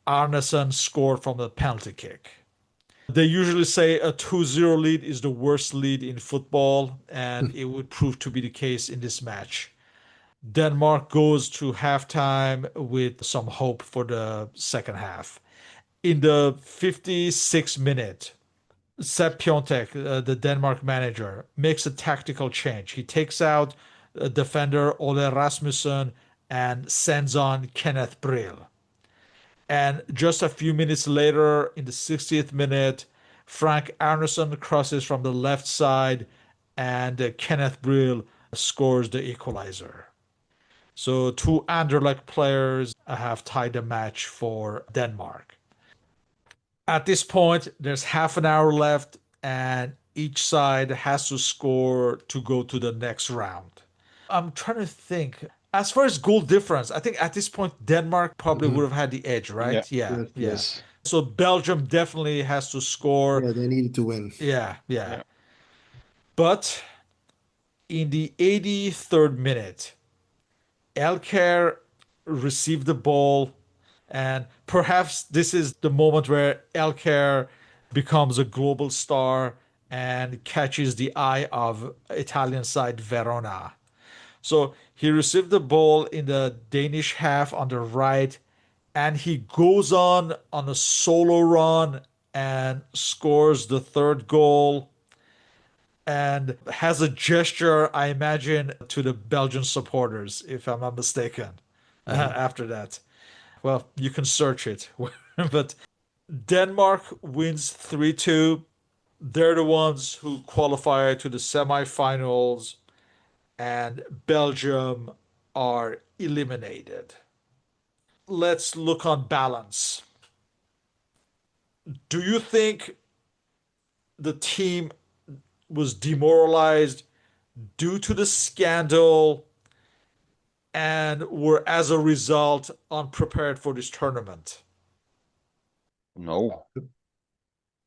Arnesen scored from the penalty kick. They usually say a 2-0 lead is the worst lead in football, and it would prove to be the case in this match. Denmark goes to halftime with some hope for the second half. In the 56th minute, Sepp Piontek, the Denmark manager, makes a tactical change. He takes out defender Ole Rasmussen and sends on Kenneth Brill. And just a few minutes later, in the 60th minute, Frank Arnesen crosses from the left side, and Kenneth Brill scores the equalizer. So two Anderlecht players have tied the match for Denmark. At this point, there's half an hour left, and each side has to score to go to the next round. I'm trying to think. As far as goal difference, I think at this point, Denmark probably would have had the edge, right? Yeah. Yes. So Belgium definitely has to score. Yeah, they needed to win. Yeah. But in the 83rd minute, Elker received the ball, and perhaps this is the moment where Elker becomes a global star and catches the eye of Italian side Verona. So he received the ball in the Danish half on the right, and he goes on a solo run and scores the third goal, and has a gesture, I imagine, to the Belgian supporters, if I'm not mistaken, after that. Well, you can search it. But Denmark wins 3-2. They're the ones who qualify to the semifinals, and Belgium are eliminated. Let's look on balance. Do you think the team was demoralized due to the scandal and were as a result unprepared for this tournament? No.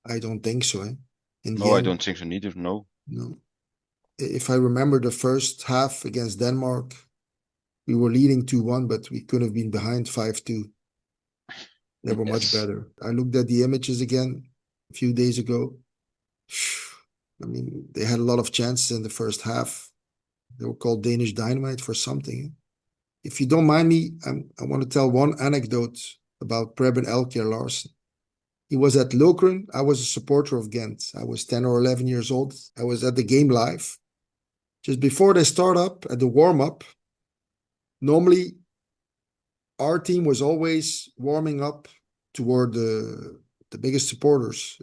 I don't think so. In the No, I end, don't think so neither. No. no. If I remember the first half against Denmark, we were leading 2-1, but we could have been behind 5-2. They were much Yes. better. I looked at the images again a few days ago. I mean, they had a lot of chances in the first half. They were called Danish Dynamite for something. If you don't mind me, I want to tell one anecdote about Preben Elkjær Larsen. He was at Lokeren. I was a supporter of Ghent. I was 10 or 11 years old. I was at the game live. Just before they start up, at the warm-up, normally our team was always warming up toward the biggest supporters.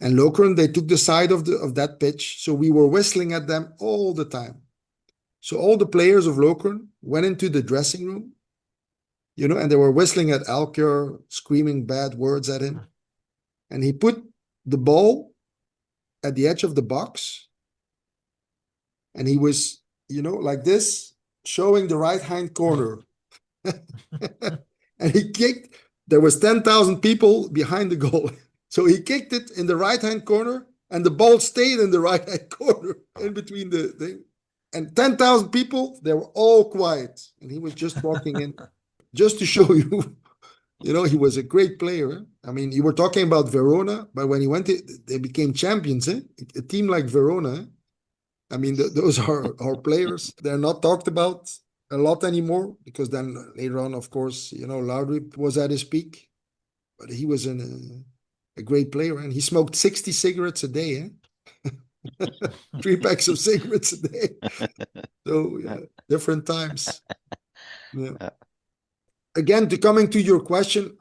And Lokeren, they took the side of that pitch, so we were whistling at them all the time. So all the players of Lokeren went into the dressing room, and they were whistling at Alkir, screaming bad words at him. And he put the ball at the edge of the box, and he was, like this, showing the right-hand corner. And he kicked. There was 10,000 people behind the goal. So he kicked it in the right-hand corner, and the ball stayed in the right-hand corner in between the thing. And 10,000 people, they were all quiet. And he was just walking in just to show you, he was a great player. I mean, you were talking about Verona, but when he went, they became champions. A team like Verona, I mean, those are our players. They're not talked about a lot anymore because then later on, of course, Laudrup was at his peak, but he was a great player, and he smoked 60 cigarettes a day. 3 packs of cigarettes a day. So different times. Yeah. Again, coming to your question,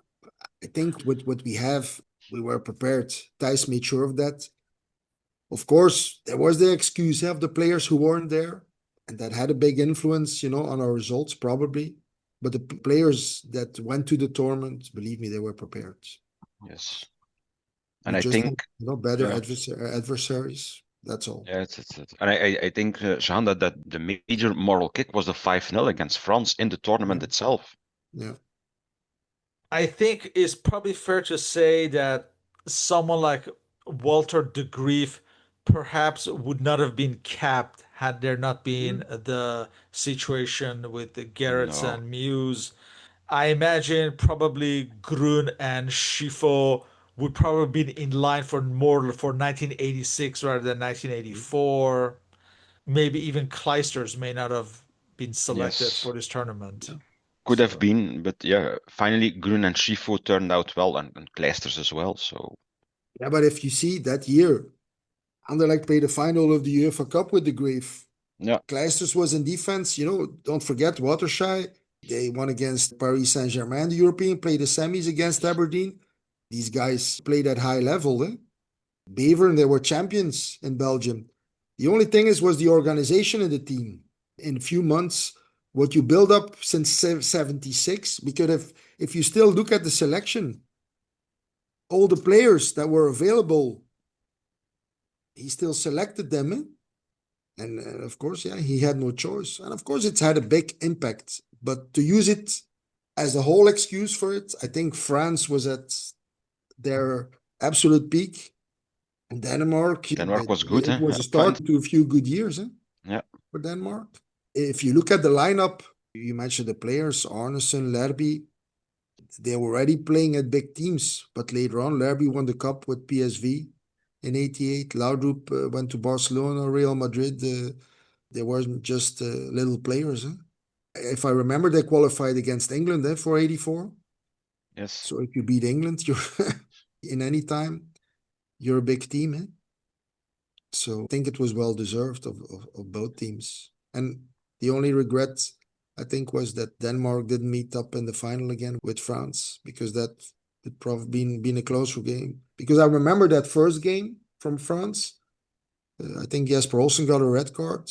I think with what we have, we were prepared. Thijs made sure of that. Of course, there was the excuse of the players who weren't there, and that had a big influence, on our results, probably. But the players that went to the tournament, believe me, they were prepared. Yes. And we I just think better adversaries. That's all. Yeah, and I think, Jean, that the major moral kick was the 5-0 against France in the tournament itself. Yeah. I think it's probably fair to say that someone like Walter de Greef perhaps would not have been capped had there not been the situation with the Garretts No. and Muse. I imagine probably Grun and Schifo would probably be in line for 1986 rather than 1984. Maybe even Kleisters may not have been selected Yes. for this tournament. Yeah. Could have been, but yeah, finally Grun and Schifo turned out well, and Kleisters as well. So Yeah, but if you see that year, Anderlecht played the final of the UEFA Cup with the Greef. yeah, Kleisters was in defense. Don't forget Watershire. They won against Paris Saint-Germain, the European, played the semis against Aberdeen. These guys played at high level. Beveren, they were champions in Belgium. The only thing was the organization of the team. In a few months, what you build up since 76, because if you still look at the selection, all the players that were available, he still selected them. And of course, he had no choice. And of course, it's had a big impact. But to use it as a whole excuse for it, I think France was at their absolute peak. And Denmark was good. it was a Fine. start to a few good years Yeah. for Denmark. If you look at the lineup, you mentioned the players, Arneson, Lerby, they were already playing at big teams. But later on, Lerby won the cup with PSV in 88. Laudrup went to Barcelona, Real Madrid. They weren't just little players. If I remember, they qualified against England for 84. Yes. So if you beat England, you're in any time, you're a big team. So I think it was well deserved of both teams. And the only regret, I think, was that Denmark didn't meet up in the final again with France, because that would probably been a closer game. Because I remember that first game from France. I think Jesper Olsen got a red card.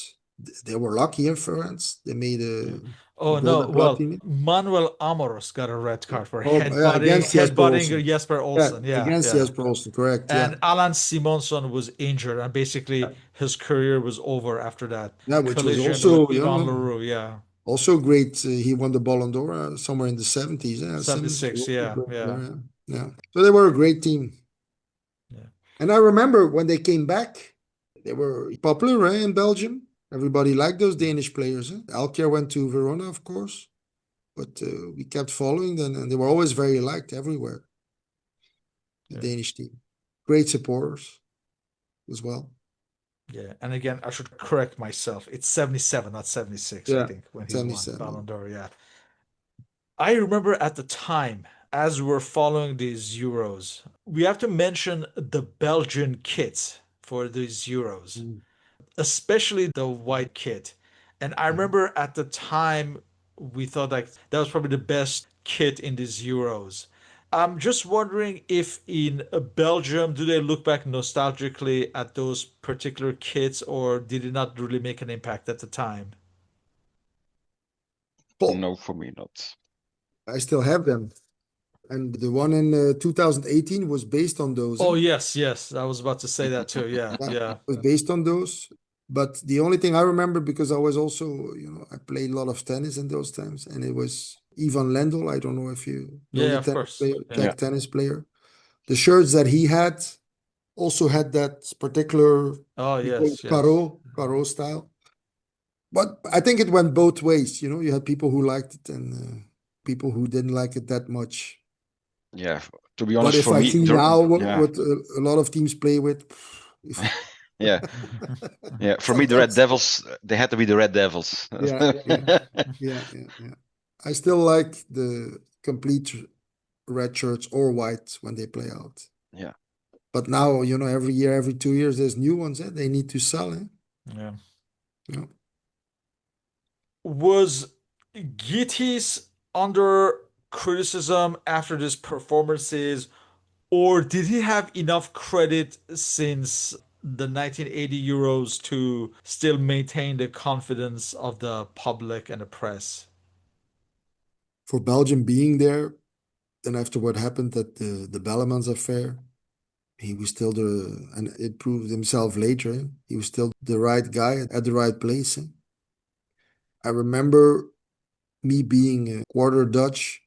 They were lucky in France. They made a Oh goal no! that brought Well, him in. Manuel Amoros got a red card for Against Jesper headbutting Olsen. Jesper Olsen. Yeah, against yeah. Jesper Olsen, correct. And Alan Simonsson was injured, and basically his career was over after that which was collision also, with Jean Leroux. Yeah, also great. He won the Ballon d'Or somewhere in the 70s. 76. Yeah. Yeah. So they were a great team. Yeah. And I remember when they came back, they were popular in Belgium. Everybody liked those Danish players. Alkjaer went to Verona, of course. But we kept following them, and they were always very liked everywhere. The Danish team. Great supporters as well. Yeah, and again, I should correct myself. It's 77, not 76, I think, when he won Ballon d'Or. Yeah. I remember at the time, as we were following these Euros, we have to mention the Belgian kits for these Euros, especially the white kit. And I remember at the time, we thought like that was probably the best kit in these Euros. I'm just wondering if in Belgium, do they look back nostalgically at those particular kits, or did it not really make an impact at the time? No, for me not. I still have them. And the one in 2018 was based on those. Oh, yes, yes. I was about to say that too. Yeah, Yeah, yeah. it was based on those. But the only thing I remember, because I was also, I played a lot of tennis in those times, and it was Ivan Lendl. I don't know if you know Yeah, the of tennis course. player, Yeah. Yeah. Czech tennis player. The shirts that he had also had that particular, Oh, we call yes, it yes. Caro style. But I think it went both ways. You had people who liked it and people who didn't like it that much. Yeah. To be But honest, if for I me, see there, now yeah, what a lot of teams play with, yeah, yeah. For me, the Red sometimes, Devils, they had to be the Red Devils. yeah, yeah, yeah. I still like the complete red shirts or white when they play out. Yeah. But now, every year, every 2 years, there's new ones. They need to sell. Yeah. Yeah. Was Gittis under criticism after these performances, or did he have enough credit since the 1980 Euros to still maintain the confidence of the public and the press? For Belgium being there, and after what happened at the Bellemans affair, he was still and it proved himself later. He was still the right guy at the right place. I remember me being a quarter Dutch.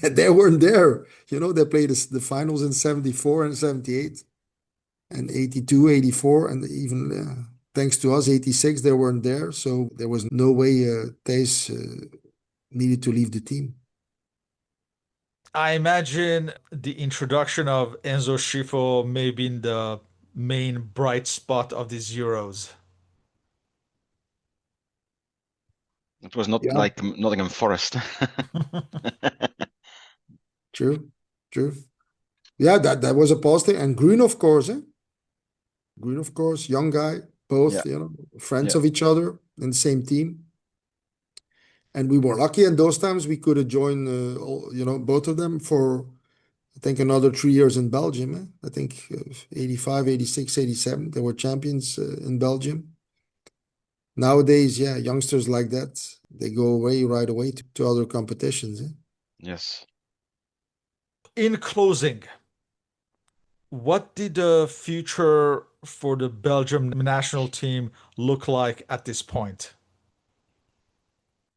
They weren't there. They played the finals in 74 and 78 and 82, 84, and even thanks to us, 86, they weren't there. So there was no way Thijs needed to leave the team. I imagine the introduction of Enzo Schifo may have been the main bright spot of these Euros. It was not Yeah, like Nottingham Forest. true, true. Yeah, that was a positive. And Green, of course, eh? Green, of course, young guy, Yeah. both, friends Yeah. of each other in the same team. And we were lucky in those times we could have joined, both of them for, I think, another 3 years in Belgium. I think 85, 86, 87, they were champions in Belgium. Nowadays, yeah, youngsters like that, they go away right away to other competitions. Yes. In closing, what did the future for the Belgium national team look like at this point?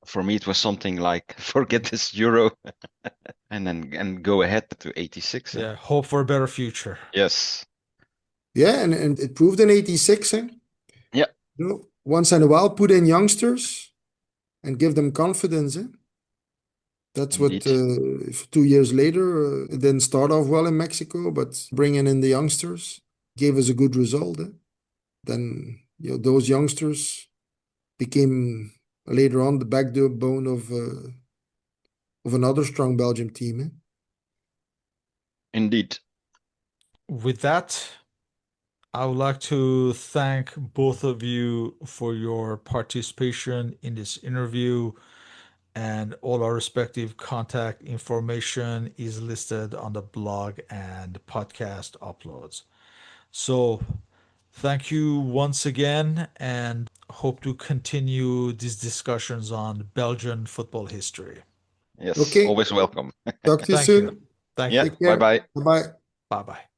For me, it was something like forget this Euro and go ahead to 86. Yeah, hope for a better future. Yes. Yeah, and it proved in 86. Yeah. Once in a while, put in youngsters and give them confidence. That's what Indeed. 2 years later, it didn't start off well in Mexico, but bringing in the youngsters gave us a good result. Then those youngsters became later on the backbone of another strong Belgium team. Indeed. With that, I would like to thank both of you for your participation in this interview, and all our respective contact information is listed on the blog and podcast uploads. So, thank you once again, and hope to continue these discussions on Belgian football history. Yes. Okay, Always welcome. talk to you Thank you. soon. Thank Yeah. you. Take Bye care. bye. Bye bye. Bye bye.